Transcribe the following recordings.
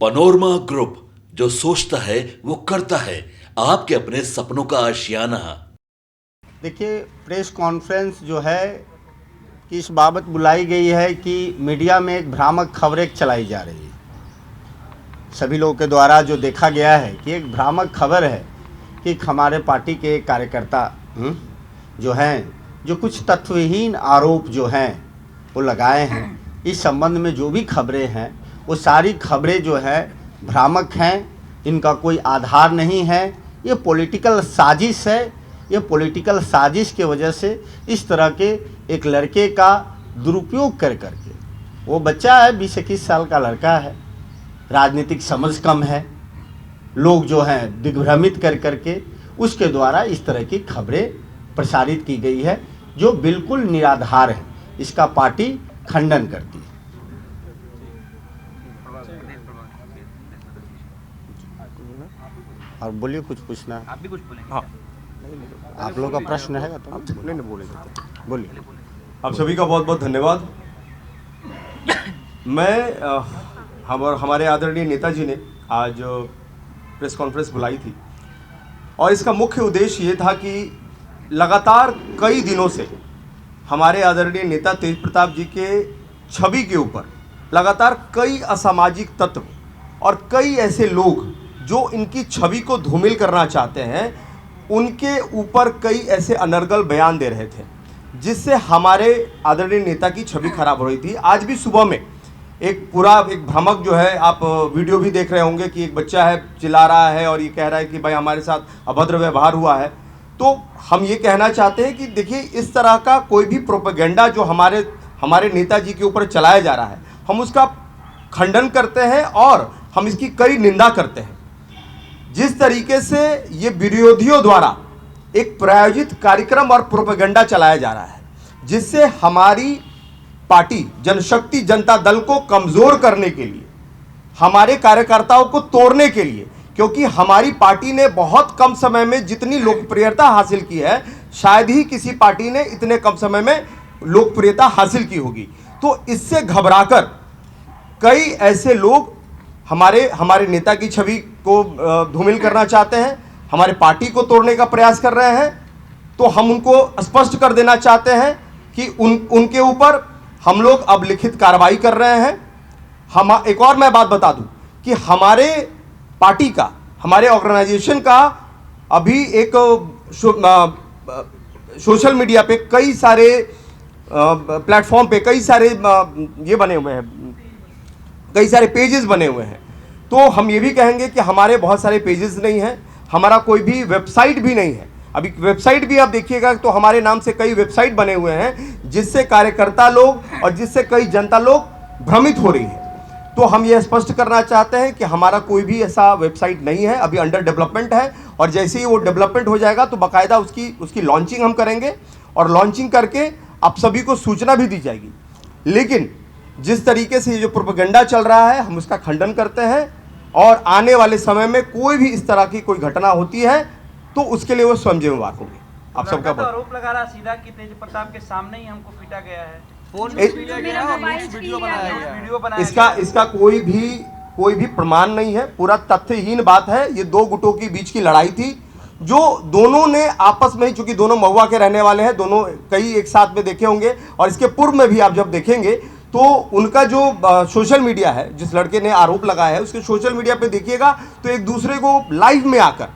Panorama group, जो सोचता है वो करता है। आपके अपने सपनों का आशियाना। देखिए, प्रेस कॉन्फ्रेंस जो है कि इस बाबत बुलाई गई है कि मीडिया में एक भ्रामक खबरें चलाई जा रही है। सभी लोगों के द्वारा जो देखा गया है कि एक भ्रामक खबर है कि हमारे पार्टी के कार्यकर्ता जो हैं, जो कुछ तथ्यहीन आरोप जो हैं वो लगाए हैं। इस संबंध में जो भी खबरें हैं वो सारी खबरें जो है भ्रामक हैं, इनका कोई आधार नहीं है। ये पॉलिटिकल साजिश है। ये पॉलिटिकल साजिश के वजह से इस तरह के एक लड़के का दुरुपयोग कर करके, वो बच्चा है, 20-21 साल का लड़का है, राजनीतिक समझ कम है, लोग जो हैं दिग्भ्रमित कर करके उसके द्वारा इस तरह की खबरें प्रसारित की गई है जो बिल्कुल निराधार है। इसका पार्टी खंडन करती है। और बोलिए, कुछ पूछना है? आप भी कुछ बोलेंगे? हाँ, आप लोगों का प्रश्न है तो नहीं बोलेंगे। बोलिए। आप सभी का बहुत बहुत धन्यवाद। मैं हमारे आदरणीय नेताजी ने आज प्रेस कॉन्फ्रेंस बुलाई थी और इसका मुख्य उद्देश्य ये था कि लगातार कई दिनों से हमारे आदरणीय नेता तेज प्रताप जी के छवि के ऊपर लगातार कई असामाजिक तत्व और कई ऐसे लोग जो इनकी छवि को धूमिल करना चाहते हैं, उनके ऊपर कई ऐसे अनर्गल बयान दे रहे थे, जिससे हमारे आदरणीय नेता की छवि खराब हो रही थी। आज भी सुबह में एक भ्रामक जो है, आप वीडियो भी देख रहे होंगे कि एक बच्चा है, चिल्ला रहा है और ये कह रहा है कि भाई हमारे साथ अभद्र व्यवहार हुआ है। तो हम ये कहना चाहते हैं कि देखिए, इस तरह का कोई भी प्रोपेगेंडा जो हमारे नेताजी के ऊपर चलाया जा रहा है, हम उसका खंडन करते हैं और हम इसकी कड़ी निंदा करते हैं। जिस तरीके से ये विरोधियों द्वारा एक प्रायोजित कार्यक्रम और प्रोपेगेंडा चलाया जा रहा है, जिससे हमारी पार्टी जनशक्ति जनता दल को कमजोर करने के लिए, हमारे कार्यकर्ताओं को तोड़ने के लिए, क्योंकि हमारी पार्टी ने बहुत कम समय में जितनी लोकप्रियता हासिल की है, शायद ही किसी पार्टी ने इतने कम समय में लोकप्रियता हासिल की होगी। तो इससे घबराकर कई ऐसे लोग हमारे नेता की छवि को धूमिल करना चाहते हैं, हमारे पार्टी को तोड़ने का प्रयास कर रहे हैं। तो हम उनको स्पष्ट कर देना चाहते हैं कि उनके ऊपर हम लोग अब लिखित कार्रवाई कर रहे हैं। एक और मैं बात बता दूं कि हमारे पार्टी का, हमारे ऑर्गेनाइजेशन का अभी एक सोशल मीडिया पे कई सारे प्लेटफॉर्म पे कई सारे ये बने हुए हैं, कई सारे पेजेस बने हुए हैं। तो हम ये भी कहेंगे कि हमारे बहुत सारे पेजेस नहीं हैं, हमारा कोई भी वेबसाइट भी नहीं है। अभी वेबसाइट भी आप देखिएगा तो हमारे नाम से कई वेबसाइट बने हुए हैं, जिससे कार्यकर्ता लोग और जिससे कई जनता लोग भ्रमित हो रही है। तो हम ये स्पष्ट करना चाहते हैं कि हमारा कोई भी ऐसा वेबसाइट नहीं है, अभी अंडर डेवलपमेंट है, और जैसे ही वो डेवलपमेंट हो जाएगा तो बाकायदा उसकी लॉन्चिंग हम करेंगे और लॉन्चिंग करके आप सभी को सूचना भी दी जाएगी। लेकिन जिस तरीके से ये जो प्रोपेगेंडा चल रहा है, हम उसका खंडन करते हैं और आने वाले समय में कोई भी इस तरह की कोई घटना होती है तो उसके लिए वो स्वयं जिम्मेवार होंगे। आप सबका तो आरोप लगा रहा सीधा कि तेज प्रताप के सामने ही हमको पीटा गया है, वीडियो बनाया। इसका कोई भी प्रमाण नहीं है, पूरा तथ्यहीन बात है। ये दो गुटों के बीच की लड़ाई थी जो दोनों ने आपस में ही, चूंकि दोनों महुआ के रहने वाले हैं, दोनों कई एक साथ में देखे होंगे और इसके पूर्व में भी आप जब देखेंगे तो उनका जो सोशल मीडिया है, जिस लड़के ने आरोप लगाया है, उसके सोशल मीडिया पे देखिएगा तो एक दूसरे को लाइव में आकर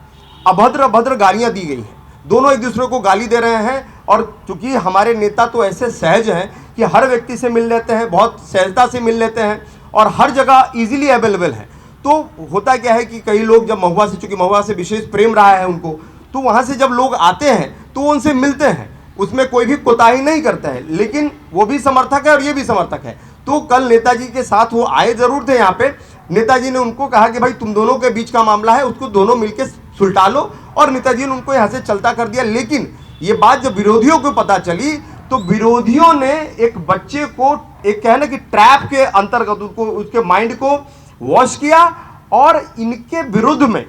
अभद्र गालियां दी गई हैं। दोनों एक दूसरे को गाली दे रहे हैं और चूंकि हमारे नेता तो ऐसे सहज हैं कि हर व्यक्ति से मिल लेते हैं, बहुत सहजता से मिल लेते हैं और हर जगह इजीली अवेलेबल हैं। तो होता क्या है कि कई लोग जब महुआ से, चूंकि महुआ से विशेष प्रेम रहा है उनको, तो वहाँ से जब लोग आते हैं तो उनसे मिलते हैं, उसमें कोई भी कोताही नहीं करता है। लेकिन वो भी समर्थक है और ये भी समर्थक है। तो कल नेताजी के साथ वो आए जरूर थे यहाँ पे, नेताजी ने उनको कहा कि भाई तुम दोनों के बीच का मामला है, उसको दोनों मिलकर सुलटा लो, और नेताजी ने उनको यहाँ से चलता कर दिया। लेकिन ये बात जब विरोधियों को पता चली तो विरोधियों ने एक बच्चे को, एक कहना कि ट्रैप के अंतर्गत उसके माइंड को वॉश किया और इनके विरुद्ध में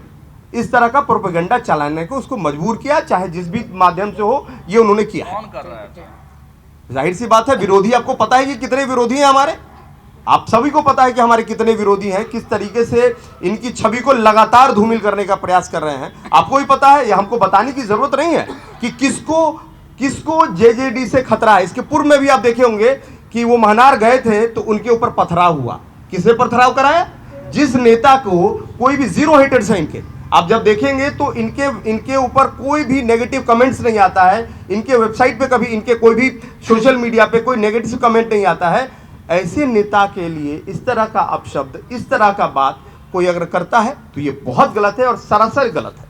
इस तरह का प्रोपेगेंडा चलाने को उसको मजबूर किया, चाहे जिस भी माध्यम से हो, ये उन्होंने किया। कौन कर रहा है? जाहिर सी बात है, विरोधी, आपको पता है कि कितने विरोधी हैं हमारे। आप सभी को पता है कि हमारे कितने विरोधी हैं, किस तरीके से इनकी छवि को लगातार धूमिल करने का प्रयास कर रहे हैं। आपको भी पता है, ये हमको बताने की जरूरत नहीं है कि किसको जेजेडी से खतरा है। इसके पूर्व में भी आप देखे होंगे कि वो महनार गए थे तो उनके ऊपर पथराव हुआ। किसने पथराव कराया? जिस नेता को कोई भी जीरो हेटर्स है इनके, आप जब देखेंगे तो इनके ऊपर कोई भी नेगेटिव कमेंट्स नहीं आता है। इनके वेबसाइट पे कभी, इनके कोई भी सोशल मीडिया पे कोई नेगेटिव कमेंट नहीं आता है। ऐसे नेता के लिए इस तरह का अपशब्द, इस तरह का बात कोई अगर करता है तो ये बहुत गलत है और सरासर गलत है।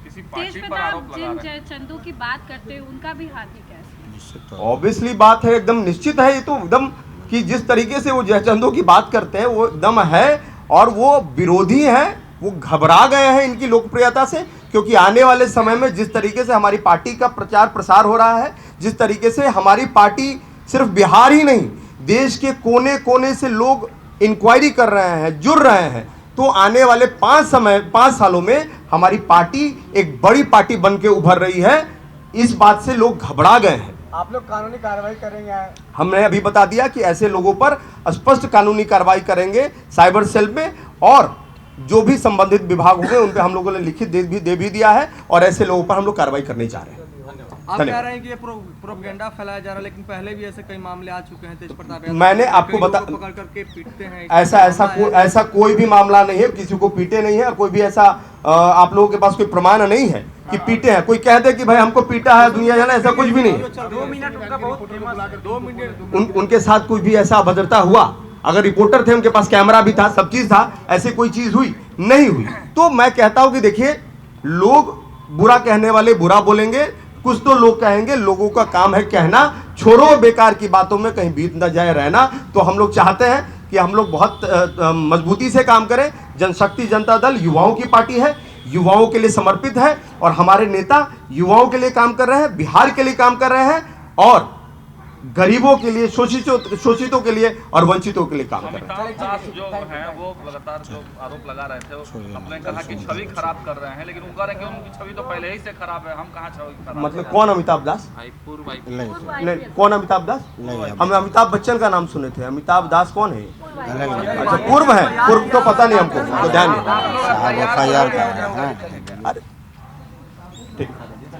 किसी पार्टी पर आरोप लगा रहे हैं। चंदू की बात करते हैं, उनका भी हाथ ही कैसे? ऑब्वियसली बात है, एकदम निश्चित है ये तो एकदम, कि जिस तरीके से वो जयचंदू की बात करते हैं वो एकदम है। और वो विरोधी हैं, वो घबरा गए हैं इनकी लोकप्रियता से, क्योंकि आने वाले समय में जिस तरीके से हमारी पार्टी का प्रचार प्रसार हो रहा है, जिस तरीके से हमारी पार्टी सिर्फ बिहार ही नहीं, देश के कोने कोने से लोग इंक्वायरी कर रहे हैं, जुड़ रहे हैं, तो आने वाले 5 सालों में हमारी पार्टी एक बड़ी पार्टी बन के उभर रही है। इस बात से लोग घबरा गए हैं। आप लोग कानूनी कार्रवाई करेंगे? हमने अभी बता दिया कि ऐसे लोगों पर स्पष्ट कानूनी कार्रवाई करेंगे साइबर सेल में, और जो भी संबंधित विभाग होंगे उन पे हम लोगों ने लिखित दे भी दिया है, और ऐसे लोगों पर हम लोग कार्रवाई करने जा रहे हैं। आप कह रहे हैं कि ये प्रोपेगेंडा फैलाया जा रहा है, लेकिन पहले भी ऐसे कई मामले आ चुके हैं। तेजप्रताप यादव मैंने आपको बता, पकड़ करके पीटते हैं। ऐसा कोई भी मामला नहीं है, किसी को पीटे नहीं है, और कोई भी ऐसा आप लोगों के पास कोई प्रमाण नहीं है कि पीटे हैं। कोई कहते कि भाई हमको पीटा है दुनिया जाना, ऐसा कुछ भी नहीं है। 2 मिनट उनका बहुत फेमस है, 2 मिनट उनके साथ कोई भी ऐसा अभद्रता हुआ? अगर रिपोर्टर थे, उनके पास कैमरा भी था, सब चीज था, ऐसी कोई चीज हुई नहीं हुई। तो मैं कहता हूं कि देखिए, लोग बुरा कहने वाले बुरा बोलेंगे, कुछ तो लोग कहेंगे, लोगों का काम है कहना, छोड़ो बेकार की बातों में कहीं बीत न जाए रहना। तो हम लोग चाहते हैं कि हम लोग बहुत मजबूती से काम करें। जनशक्ति जनता दल युवाओं की पार्टी है, युवाओं के लिए समर्पित है, और हमारे नेता युवाओं के लिए काम कर रहे हैं, बिहार के लिए काम कर रहे हैं, और गरीबों के लिए, शोषितों के लिए और वंचितों के लिए काम कर रहे हैं। अमिताभ दास जो हैं वो लगातार जो आरोप लगा रहे थे, आपने कहा कि छवि खराब कर रहे हैं, लेकिन वो कह रहे हैं कि उनकी छवि तो पहले ही से खराब है, हम कहाँ छवि खराब? मतलब कौन अमिताभ दास? नहीं, कौन अमिताभ दास? हम अमिताभ बच्चन का नाम सुने थे, अमिताभ दास कौन है? अच्छा, पूर्व है, पूर्व तो पता नहीं हमको, तो ध्यान नहीं। अरे ठीक,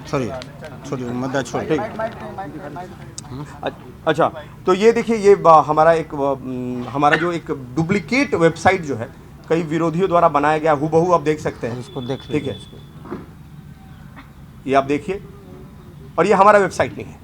छोड़िए मुद्दा छोड़िए। अच्छा, तो ये देखिए, ये हमारा जो एक डुप्लीकेट वेबसाइट जो है कई विरोधियों द्वारा बनाया गया, हूबहू आप देख सकते हैं, इसको देख ठीक है, ये आप देखिए, और ये हमारा वेबसाइट नहीं है।